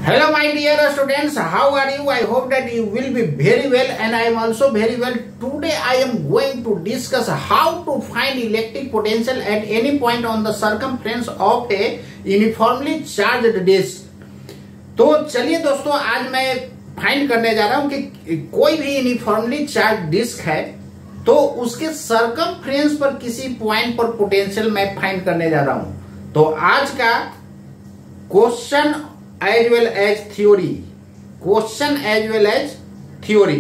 Hello my dear students, how are you? I hope that you will be very well and I am also very well. Today I am going to discuss how to find electric potential at any point on the circumference of a uniformly charged disk. तो चलिए दोस्तों, आज मैं find करने जा रहा हूं कि कोई भी यूनिफॉर्मली चार्ज डिस्क है तो उसके सर्कमफ्रेंस पर किसी पॉइंट पर पोटेंशियल मैं फाइंड करने जा रहा हूं। तो आज का question as well as theory, question as well as theory,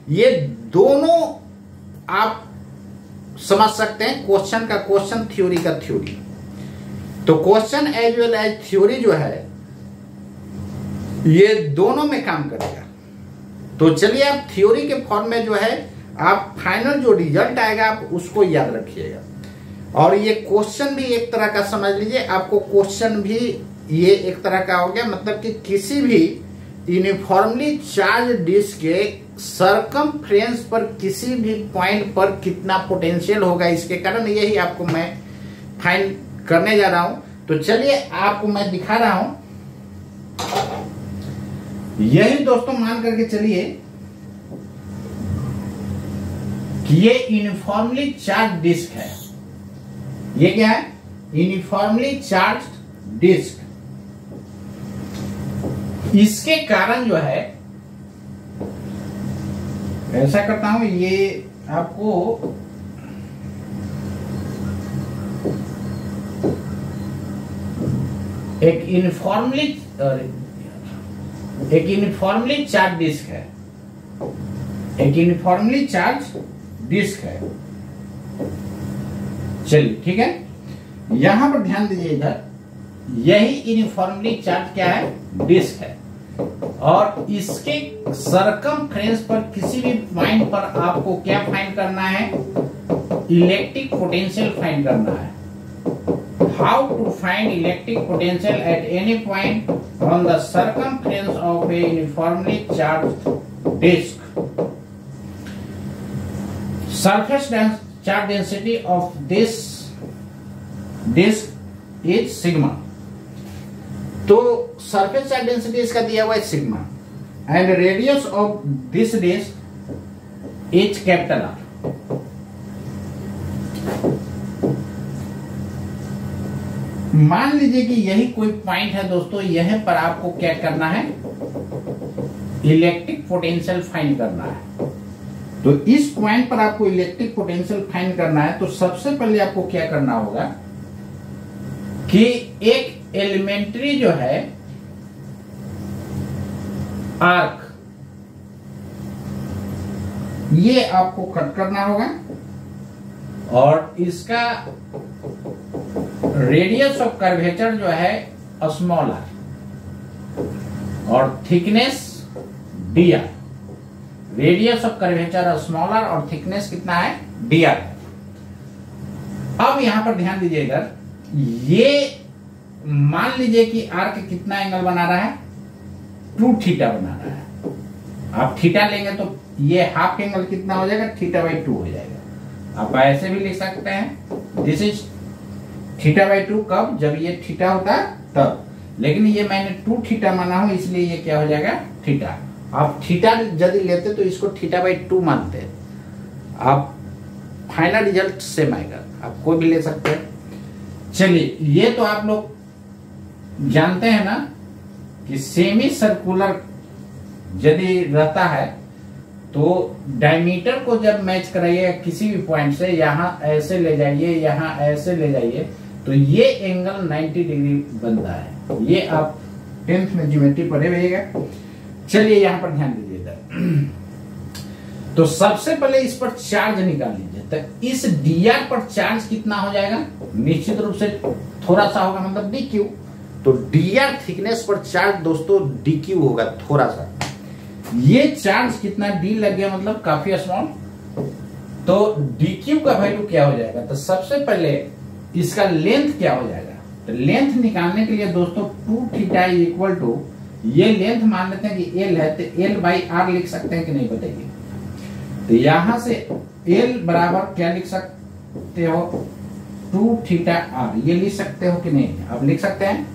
ये दोनों आप समझ सकते हैं। क्वेश्चन का क्वेश्चन, थ्योरी का थ्योरी। तो question as well as theory जो है ये दोनों में काम करेगा। तो चलिए आप थ्योरी के फॉर्म में जो है आप फाइनल जो रिजल्ट आएगा आप उसको याद रखिएगा। और ये क्वेश्चन भी एक तरह का समझ लीजिए, आपको क्वेश्चन भी ये एक तरह का हो गया, मतलब कि किसी भी यूनिफॉर्मली चार्ज डिस्क के सर्कमफ्रेंस पर किसी भी पॉइंट पर कितना पोटेंशियल होगा, इसके कारण यही आपको मैं फाइंड करने जा रहा हूं। तो चलिए आपको मैं दिखा रहा हूं। यही दोस्तों मान करके चलिए कि ये यूनिफॉर्मली चार्ज डिस्क है। ये क्या है? Uniformly charge disc. इसके कारण जो है, ऐसा करता हूं, ये आपको एक यूनिफॉर्मली चार्ज डिस्क है, एक यूनिफॉर्मली चार्ज डिस्क है। चलिए ठीक है, यहां पर ध्यान दीजिए, इधर यही यूनिफॉर्मली चार्ज क्या है? डिस्क है। और इसके सर्कमफ्रेंस पर किसी भी पॉइंट पर आपको क्या फाइंड करना है? इलेक्ट्रिक पोटेंशियल फाइंड करना है। How to find electric potential at any point on the circumference of a uniformly charge disc. Surface charge density of this disc is sigma. तो सरफेस चार्ज डेंसिटी इसका दिया हुआ है sigma, and radius of this disc is capital R. मान लीजिए कि यही कोई पॉइंट है दोस्तों, यहीं पर आपको क्या करना है? इलेक्ट्रिक पोटेंशियल फाइंड करना है। तो इस पॉइंट पर आपको इलेक्ट्रिक पोटेंशियल फाइंड करना है। तो सबसे पहले आपको क्या करना होगा कि एक एलिमेंट्री जो है आर्क, ये आपको कट करना होगा और इसका रेडियस ऑफ कर्वेचर जो है स्मॉल आर और thickness D R. Radius of curvature small R और थिकनेस कितना है? D R. अब यहां पर ध्यान दीजिएगा, ये मान लीजिए कि आर्क कितना एंगल बना रहा है? 2 थीटा बना रहा है। आप थीटा लेंगे तो ये हाफ एंगल कितना हो जाएगा? θ/2 हो जाएगा। आप ऐसे भी लिख सकते हैं, दिस इज θ/2। कब? जब ये थीटा होता है तब। लेकिन ये मैंने 2 थीटा माना हूं, इसलिए ये क्या हो जाएगा? थीटा। आप थीटा यदि लेते तो इसको θ/2 मानते। आप फाइनल रिजल्ट सेम आएगा, आप कोई भी ले सकते हैं। चलिए, ये तो आप लोग जानते हैं ना कि सेमी सर्कुलर यदि रहता है तो डायमीटर को जब मैच कराइए किसी भी पॉइंट से, यहां ऐसे ले जाइए, यहां ऐसे ले जाइए, तो ये एंगल 90 डिग्री बनता है। ये आप 10th में ज्योमेट्री पढ़े रहिएगा। चलिए यहां पर ध्यान दीजिएगा। तो सबसे पहले इस पर चार्ज निकाल लीजिए। तो इस dr पर चार्ज कितना हो जाएगा? निश्चित रूप से थोड़ा सा होगा, मतलब dq। तो dr थिकनेस पर चार्ज दोस्तों dq होगा, थोड़ा सा। ये चार्ज कितना? d लग गया, मतलब काफी स्मॉल। तो dq का वैल्यू क्या हो जाएगा? तो सबसे पहले इसका लेंथ क्या हो जाएगा? तो लेंथ निकालने के लिए दोस्तों 2θ इक्वल टू, ये लेंथ मान लेते हैं कि l है, तो l/r लिख सकते हैं कि नहीं बताइए? तो यहां से l बराबर क्या लिख सकते हो? 2θr, ये लिख सकते हो कि नहीं? आप लिख सकते हैं।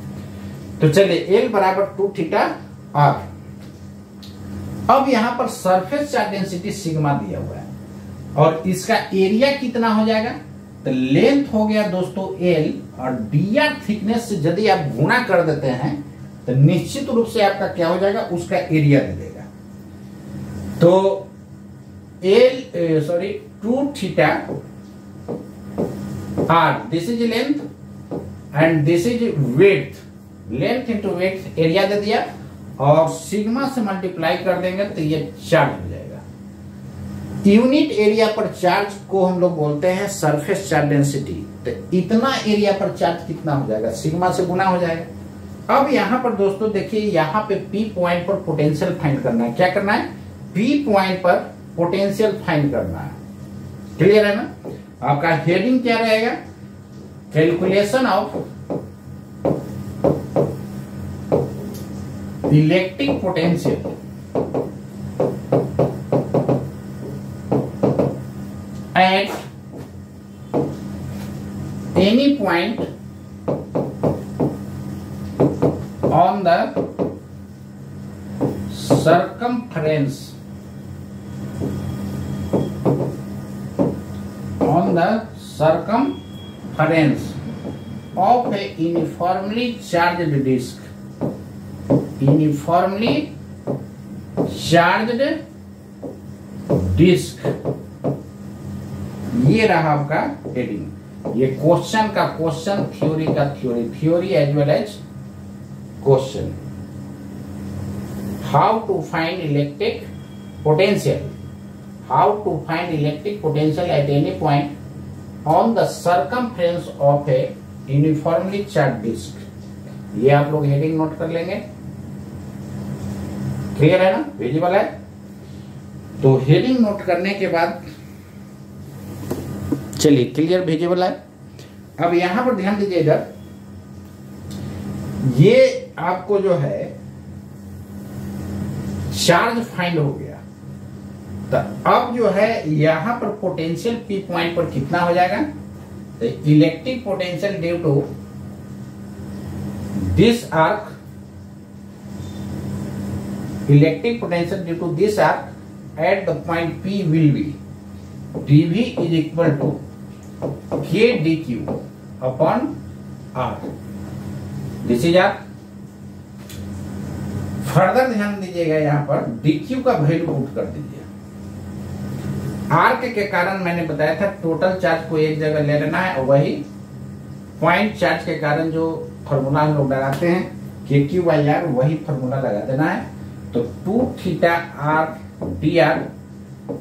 तो चलिए l बराबर 2θr आर। अब यहां पर सरफेस चार्ज डेंसिटी सिग्मा दिया हुआ है और इसका एरिया कितना हो जाएगा, तो लेंथ हो गया दोस्तों एल और डी थिकनेस से यदि आप गुणा कर देते हैं तो निश्चित रूप से आपका क्या हो जाएगा, उसका एरिया दे देगा। तो L sorry 2 theta R, this is length and this is width, length into width area दे दिया और सिग्मा से मल्टीप्लाई कर देंगे तो ये चार्ज हो जाएगा। यूनिट एरिया पर चार्ज को हम लोग बोलते हैं सरफेस चार्ज डेंसिटी। तो इतना एरिया पर चार्ज कितना हो जाएगा, सिग्मा से गुना हो जाएगा। अब यहां पर दोस्तों देखिए, यहां पे पी पॉइंट पर पोटेंशियल फाइंड करना है। क्या करना है, पी पॉइंट पर पोटेंशियल फाइंड करना है। क्लियर है ना। आपका हेडिंग क्या रहेगा, calculation of electric potential at any point on the circumference of a uniformly charged disk. Uniformly charged disk, ये रहा आपका हेडिंग। ये क्वेश्चन का क्वेश्चन, थ्योरी का theory as well as question. How to find electric potential, how to find electric potential at any point on the circumference of a uniformly charge disc. ये आप लोग heading note कर लेंगे। Clear है ना, visible है। तो हेडिंग नोट करने के बाद चलिए, क्लियर विजिबल है। अब यहां पर ध्यान दीजिए, इधर ये आपको जो है चार्ज फाइंड हो गया। तो अब जो है यहां पर पोटेंशियल पी पॉइंट पर कितना हो जाएगा, तो electric potential due to this arc, electric potential due to this arc at the point P will be dV is equal to K dQ upon R. This is R. Further ध्यान दीजिएगा, यहां पर dQ का value put कर दीजिए। R के कारण मैंने बताया था टोटल चार्ज को एक जगह ले लेना है और वही पॉइंट चार्ज के कारण जो फॉर्मूला हम लोग लगाते हैं KQ/R, वही फॉर्मूला लगा देना है। तो 2 theta R dr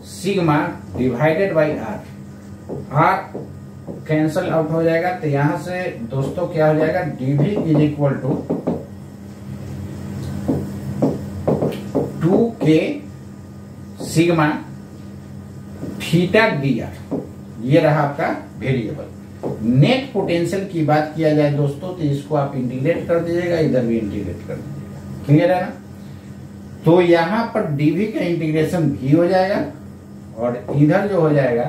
sigma divided by R cancel out हो जाएगा। तो यहां से दोस्तों क्या हो जाएगा, dV is equal to 2K sigma theta dr। ये रहा आपका वेरिएबल। नेट पोटेंशियल की बात किया जाए दोस्तों, तो इसको आप इंटीग्रेट कर दीजिएगा, इधर भी इंटीग्रेट कर दीजिएगा। क्लियर है ना। तो यहां पर dV का इंटीग्रेशन भी हो जाएगा और इधर जो हो जाएगा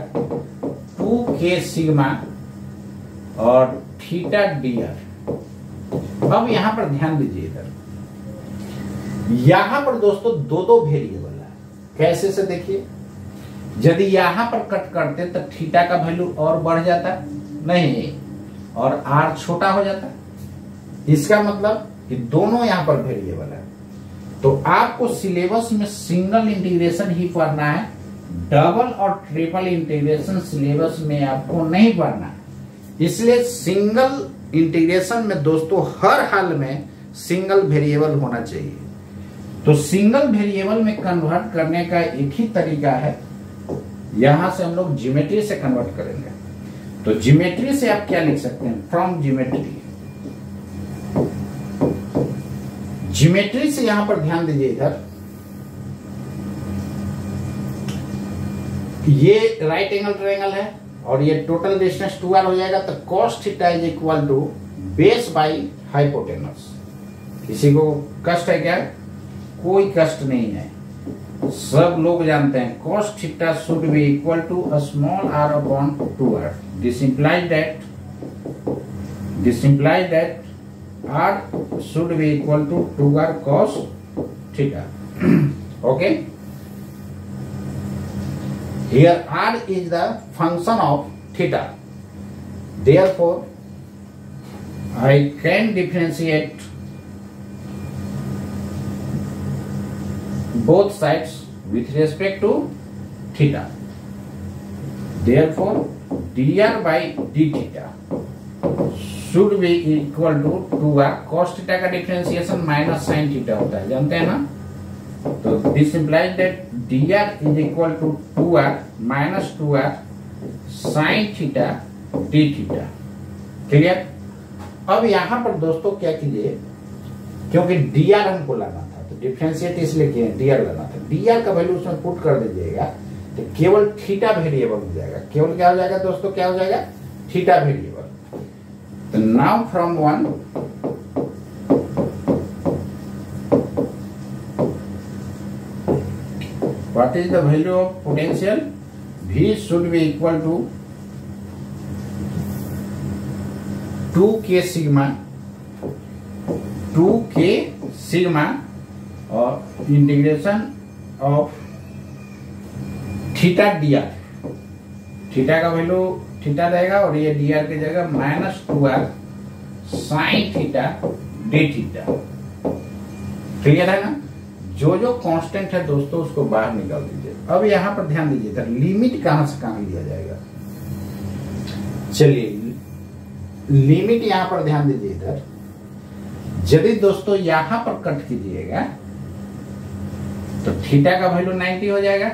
2K सिग्मा और थीटा dr। अब यहां पर ध्यान दीजिए, इधर यहां पर दोस्तों दो वेरिएबल है। कैसे से देखिए, यदि यहां पर कट करते तो थीटा का वैल्यू और बढ़ जाता नहीं और r छोटा हो जाता। इसका मतलब कि दोनों यहां पर वेरिएबल है। तो आपको सिलेबस में सिंगल इंटीग्रेशन ही पढ़ना है, डबल और ट्रिपल इंटीग्रेशन सिलेबस में आपको नहीं पढ़ना है। इसलिए सिंगल इंटीग्रेशन में दोस्तों हर हाल में सिंगल वेरिएबल होना चाहिए। तो सिंगल वेरिएबल में कन्वर्ट करने का एक ही तरीका है, यहां से हम लोग ज्योमेट्री से कन्वर्ट करेंगे। तो ज्योमेट्री से आप क्या लिख सकते हैं, फ्रॉम ज्योमेट्री। ज्योमेट्री से यहां पर ध्यान दीजिए, इधर ये राइट एंगल ट्रायंगल है और ये टोटल डिस्टेंस 2r हो जाएगा। तो cos theta is equal to base by hypotenuse. किसी को कष्ट है क्या, कोई कष्ट नहीं है, सब लोग जानते हैं cos theta should be equal to small r upon 2r। This implies that r should be equal to 2r cos theta. Okay. Here r is the function of theta. Therefore, I can differentiate both sides with respect to theta. Therefore, dr by d theta should be equal to 2r. cos theta का differentiation minus sine theta होता है, जानते हैं ना. तो this implies that dr is equal to 2r minus 2r sine theta D theta. Clear. अब यहां पर दोस्तों क्या कीजिए, क्योंकि dr हमको लाना था तो डिफरेंशिएट इसलिए किए dr लाना था. dr का वैल्यू उसमें पुट कर दीजिएगा तो केवल थीटा वेरिएबल हो जाएगा. केवल क्या हो जाएगा दोस्तों, क्या हो जाएगा, थीटा वेरिएबल. तो now from 1 what is the value of potential? V should be equal to 2k sigma और integration of theta dr. Theta का वैल्यू थीटा रहेगा और ये dr की जगह minus 2r sine theta D theta. Clear है ना. जो जो कांस्टेंट है दोस्तों उसको बाहर निकाल दीजिए. अब यहां पर ध्यान दीजिए, लिमिट कहां से कहां लिया जाएगा. चलिए लिमिट यहां पर ध्यान दीजिए. इधर यदि दोस्तों यहां पर कट कीजिएगा तो थीटा का वैल्यू 90 हो जाएगा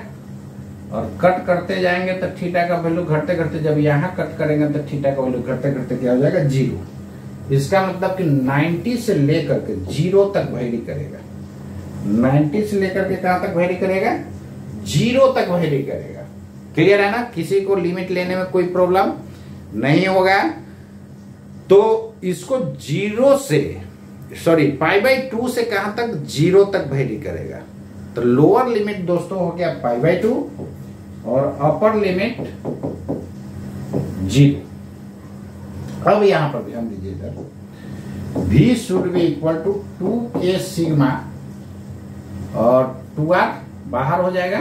और कट करते जाएंगे तो थीटा का वैल्यू घटते घटते, जब यहां कट करेंगे तो थीटा का वैल्यू घटते घटते क्या हो जाएगा, 0. इसका मतलब कि 90 से लेकर के 0 तक वेरी करेगा. 90 से लेकर के कहां तक वेरी करेगा, 0 तक वेरी करेगा. क्लियर है ना. किसी को लिमिट लेने में कोई प्रॉब्लम नहीं होगा. तो इसको 0 से π/2 से कहां तक, 0 तक वेरी करेगा. तो लोअर लिमिट दोस्तों हो गया π/2 और अपर लिमिट 0. अब यहां पर ध्यान दीजिए, इधर v should be equal to 2k sigma और 2r बाहर हो जाएगा.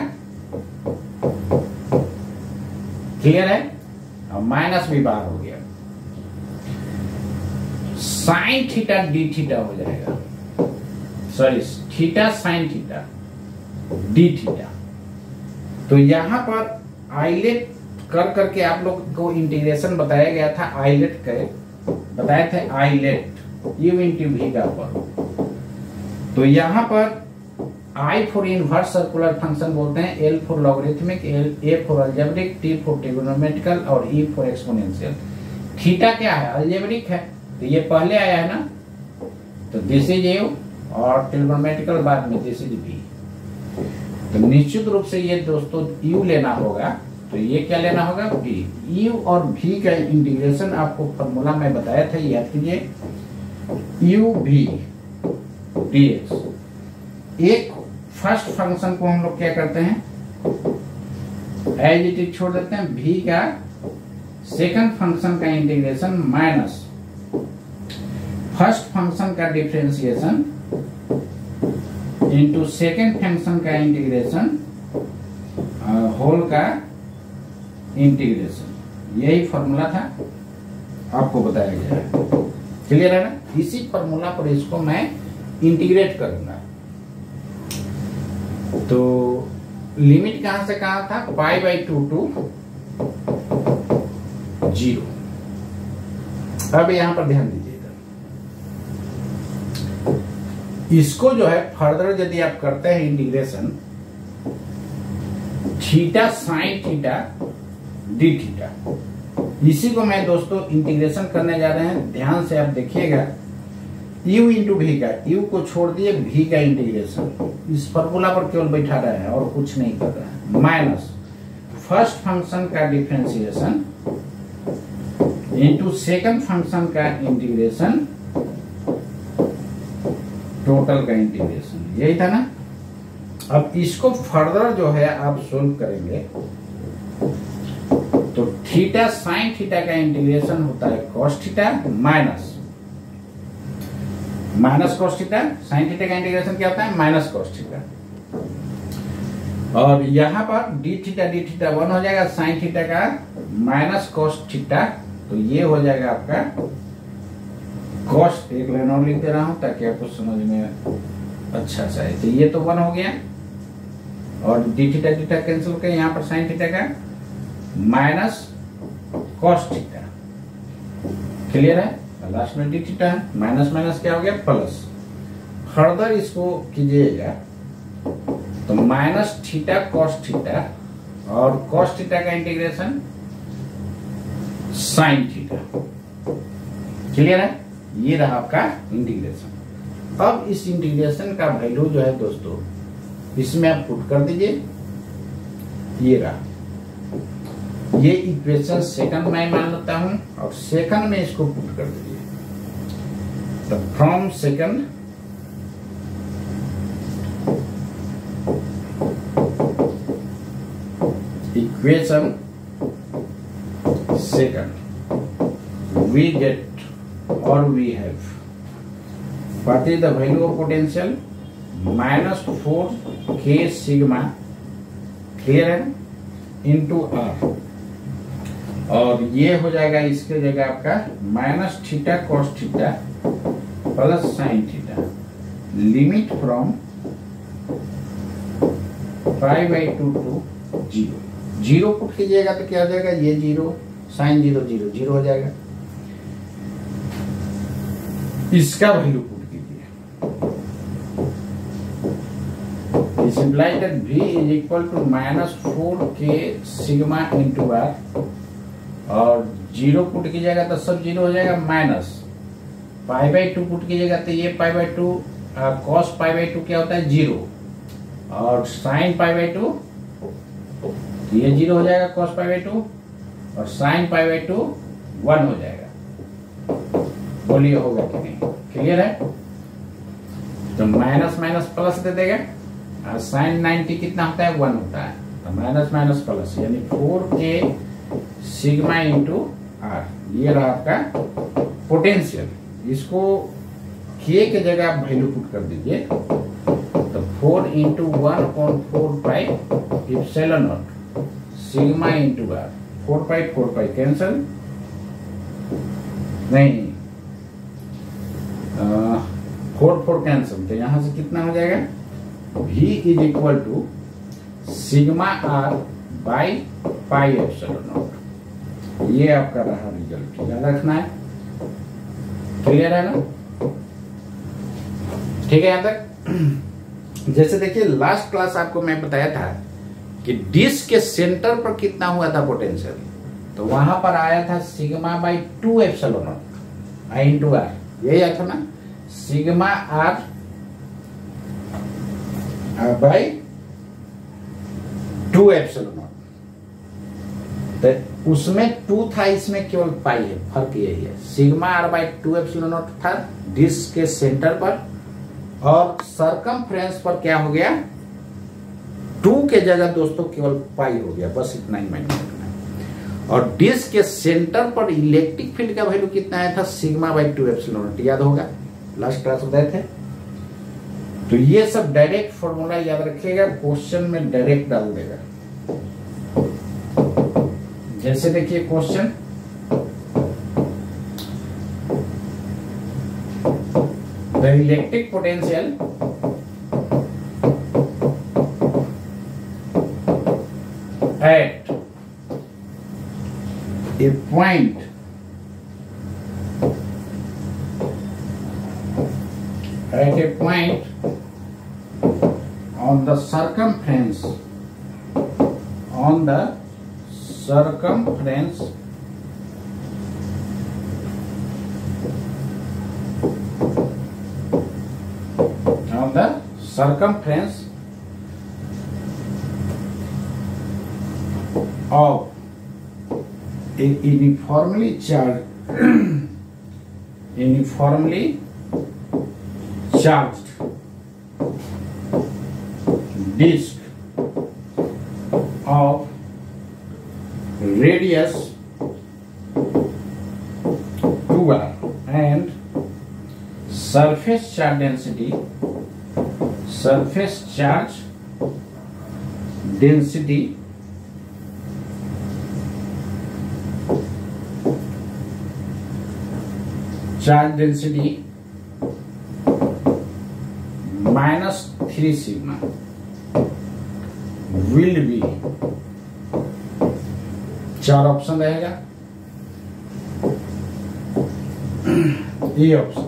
क्लियर है. और माइनस भी बाहर हो गया. साइन थीटा डी थीटा हो जाएगा. Sorry, theta sine theta D theta. तो यहां पर आइलेट कर करके आप लोग को इंटीग्रेशन बताया गया था. आइलेट करे बताए थे, आइलेट यू इंटू वी का पर. तो यहां पर I for inverse circular function बोलते हैं, L for logarithmic, A for algebraic, T for trigonometrical और E फॉर एक्सपोनेंशियल. थीटा क्या है, अलजेब्रिक है तो ये पहले आया है ना. तो दिस इज U और ट्रिगोनोमेट्रिकल बाद में दिस इज V. तो निश्चित रूप से ये दोस्तों U लेना होगा. तो ये क्या लेना होगा, V. U और V का इंटीग्रेशन आपको फॉर्मूला में बताया था, याद कीजिए. UV dx. एक फर्स्ट फंक्शन को हम लोग क्या करते हैं, एज इट इज छोड़ देते हैं. V का सेकंड फंक्शन का इंटीग्रेशन माइनस फर्स्ट फंक्शन का डिफरेंशिएशन इंटू सेकंड फंक्शन का इंटीग्रेशन होल का इंटीग्रेशन. यही फॉर्मूला था, आपको बताया गया है. क्लियर है ना. इसी फॉर्मूला पर इसको मैं इंटीग्रेट करूंगा. तो लिमिट कहां से कहां था, π/2 टू 0. अब यहां पर ध्यान दीजिएगा, इसको जो है फर्दर यदि आप करते हैं integration, theta sine theta D theta, इसी को मैं दोस्तों इंटीग्रेशन करने जा रहे हैं. ध्यान से आप देखिएगा. u इंटू वी का, u को छोड़ दिए, v का इंटीग्रेशन इस फॉर्मूला पर केवल बैठा रहा है और कुछ नहीं कर रहा है. माइनस फर्स्ट फंक्शन का डिफरेंशिएशन इंटू सेकंड फंक्शन का इंटीग्रेशन, टोटल का इंटीग्रेशन. यही था ना. अब इसको फर्दर जो है आप सोल्व करेंगे तो थीटा साइन थीटा का इंटीग्रेशन होता है cos theta minus cos theta, sin theta का इंटीग्रेशन क्या होता है? Minus cos theta. और यहां पर d थीटा 1 हो जाएगा, sin थीटा का माइनस cos थीटा, तो ये हो जाएगा आपका cos, एक लाइन और लिख दे रहा हूं ताकि आपको समझ में अच्छा सा है। तो ये तो 1 हो गया और d थीटा कैंसिल करके यहाँ पर sin थीटा का माइनस cos थीटा, क्लियर है? लास्ट में d थीटा है, माइनस माइनस क्या हो गया? प्लस। फर्दर इसको कीजिएगा तो माइनस थीटा cos थीटा और cos थीटा का इंटीग्रेशन sin थीटा, क्लियर है? ये रहा आपका इंटीग्रेशन। अब इस इंटीग्रेशन का वैल्यू जो है दोस्तों, इसमें आप पुट कर दीजिए, ये रहा। ये इक्वेशन सेकंड में मान लेता हूं और सेकंड में इसको पुट कर दीजिए। तो from second equation second we get or we have what is the value of potential? minus 4k sigma, clear है, into r, और ये हो जाएगा इसके जगह आपका minus theta cos theta plus sin theta, limit from π/2 to 0 put कीजिएगा तो क्या हो जाएगा? ये 0 sin 0 हो जाएगा। इसका वैल्यू पुट कीजिए, इस imply that v is equal to minus 4k sigma into r, और 0 पुट कीजिएगा तो सब 0 हो जाएगा, माइनस π/2 पुट कीजिएगा तो ये π/2 cos π/2 क्या होता है? 0, और sin π/2 ये 0 हो जाएगा cos π/2 और sin π/2 1 हो जाएगा। बोलिए होगा कि नहीं? क्लियर है? तो माइनस माइनस प्लस दे देगा और sin 90 कितना होता है? 1 होता है, तो माइनस माइनस प्लस यानी 4k सिग्मा इंटू r, ये रहा आपका पोटेंशियल। इसको k के जगह आप वैल्यू पुट कर दीजिए, तो 4 into 1/4 epsilon not sigma into r, 4 cancel नहीं, 4 कैंसल, तो यहां से कितना हो जाएगा? v is equal to sigma r by pi epsilon naught. ये आपका रहा रिजल्ट, याद रखना है, क्लियर है ना? ठीक है यहां तक? जैसे देखिए लास्ट क्लास आपको मैं बताया था कि डिस्क के सेंटर पर कितना हुआ था पोटेंशियल, तो वहां पर आया था sigma by 2 epsilon naught I into R, यही आया था ना? Sigma R by 2 epsilon naught, तो उसमें 2 था, इसमें केवल पाई है, फर्क यही है। Sigma R by 2 epsilon naught था डिस्क के सेंटर पर, और सरकमफ्रेंस पर क्या हो गया? 2 के जगह दोस्तों केवल पाई हो गया, बस इतना ही माइंड रखना है। और डिस्क के सेंटर पर इलेक्ट्रिक फील्ड का वैल्यू कितना आया था? सिग्मा बाई 2 एप्सिलॉन नॉट, याद होगा लास्ट क्लास बताए थे। तो ये सब डायरेक्ट फॉर्मूला याद रखिएगा, क्वेश्चन में डायरेक्ट डाल देगा। जैसे देखिए question, the electric potential at a point on the circumference of a uniformly charged disk of radius 2r and surface charge density, surface charge density -3 sigma will be, 4 option रहेगा। ये option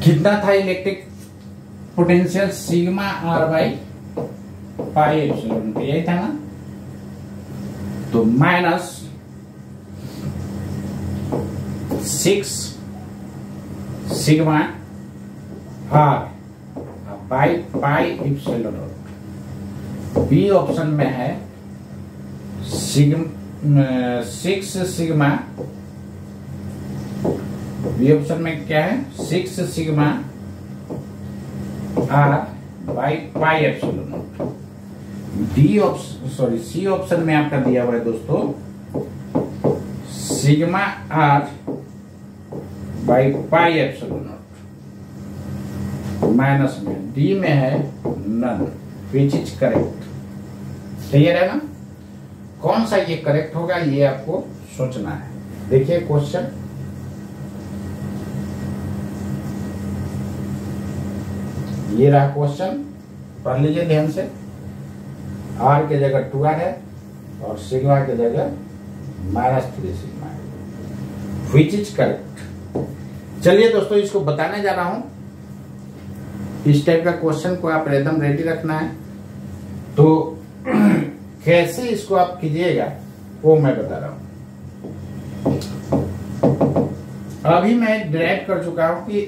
कितना था electric potential? Sigma R by pi epsilon, यही था ना। तो -6 sigma R by pi epsilon naught. B option में है 6 सिग्मा, बी ऑप्शन में क्या है? 6 sigma R by pi epsilon naught. D option, sorry, C option में आपका दिया हुआ है दोस्तों sigma R by pi epsilon naught. Minus में डी में है none, which is correct. Clear है ना? कौन सा ये करेक्ट होगा ये आपको सोचना है। देखिए क्वेश्चन, ये रहा क्वेश्चन, पढ़ लीजिए ध्यान से। R के जगह 2R है और सिग्मा के जगह -3 सिग्मा है, विच इज करेक्ट। चलिए दोस्तों, इसको बताने जा रहा हूं। इस टाइप का क्वेश्चन को आप एकदम रेडी रखना है। तो कैसे इसको आप कीजिएगा वो मैं बता रहा हूं। अभी मैं ड्राइव कर चुका हूं कि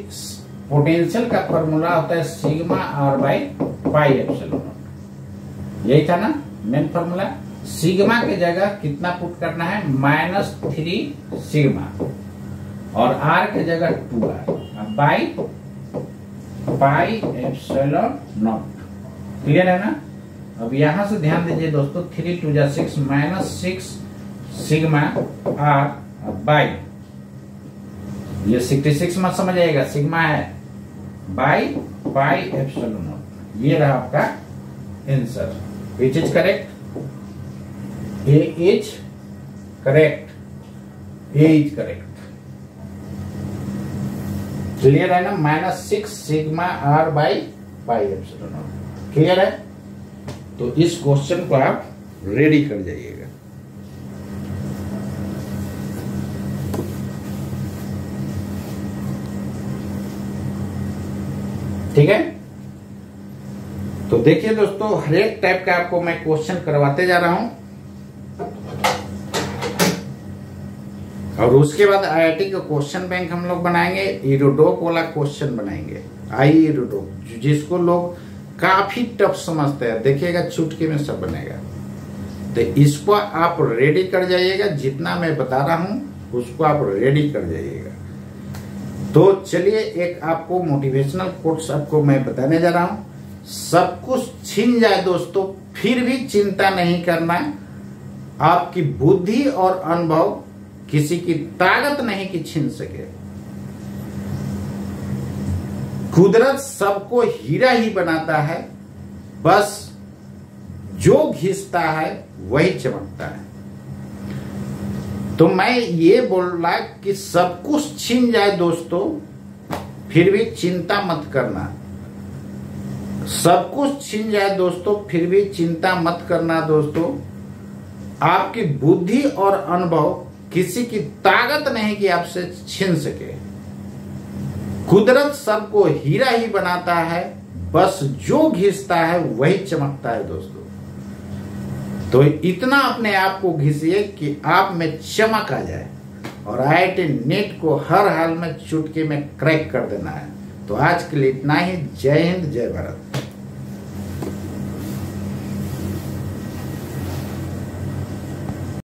पोटेंशियल का फॉर्मूला होता है sigma R by pi epsilon not. यही था ना मेन फॉर्मूला। सिग्मा के जगह कितना पुट करना है? -3 सिग्मा, और R के जगह 2R by pi epsilon not. Clear है ना? अब यहां से ध्यान दीजिए दोस्तों, 3 2 जा 6 -6 सिग्मा R बाई, ये 66 मत समझ आएगा, सिग्मा है, बाई पाई एप्सिलॉन नॉट। ये रहा आपका answer, which is correct. A is correct, A is correct. Clear है ना? -6 sigma R by pi epsilon not. Clear है? तो इस क्वेश्चन को आप रेडी कर जाइएगा। ठीक है? तो देखिए दोस्तों, हर एक टाइप का आपको मैं क्वेश्चन करवाते जा रहा हूं, और उसके बाद IIT का क्वेश्चन बैंक हम लोग बनाएंगे। इरोडोक वाला क्वेश्चन बनाएंगे, इरोडोक, जिसको लोग काफी टफ समझते हैं। देखिएगा चुटकी में सब बनेगा। तो इसको आप रेडी कर जाइएगा, जितना मैं बता रहा हूं उसको आप रेडी कर जाइएगा। तो चलिए, एक आपको मोटिवेशनल कोट्स आपको मैं बताने जा रहा हूं। सब कुछ छिन जाए दोस्तों, फिर भी चिंता नहीं करना। आपकी बुद्धि और अनुभव किसी की ताकत नहीं कि छीन सके। कुदरत सबको हीरा ही बनाता है, बस जो घिसता है वही चमकता है। तो मैं ये बोल रहा कि सब कुछ छीन जाए दोस्तों, फिर भी चिंता मत करना। सब कुछ छीन जाए दोस्तों, फिर भी चिंता मत करना दोस्तों। आपकी बुद्धि और अनुभव किसी की ताकत नहीं कि आपसे छीन सके। कुदरत सबको हीरा ही बनाता है, बस जो घिसता है वही चमकता है दोस्तों। तो इतना अपने आप को घिसिए कि आप में चमक आ जाए, और IIT नेट को हर हाल में चुटकी में क्रैक कर देना है। तो आज के लिए इतना ही। जय हिंद, जय भारत।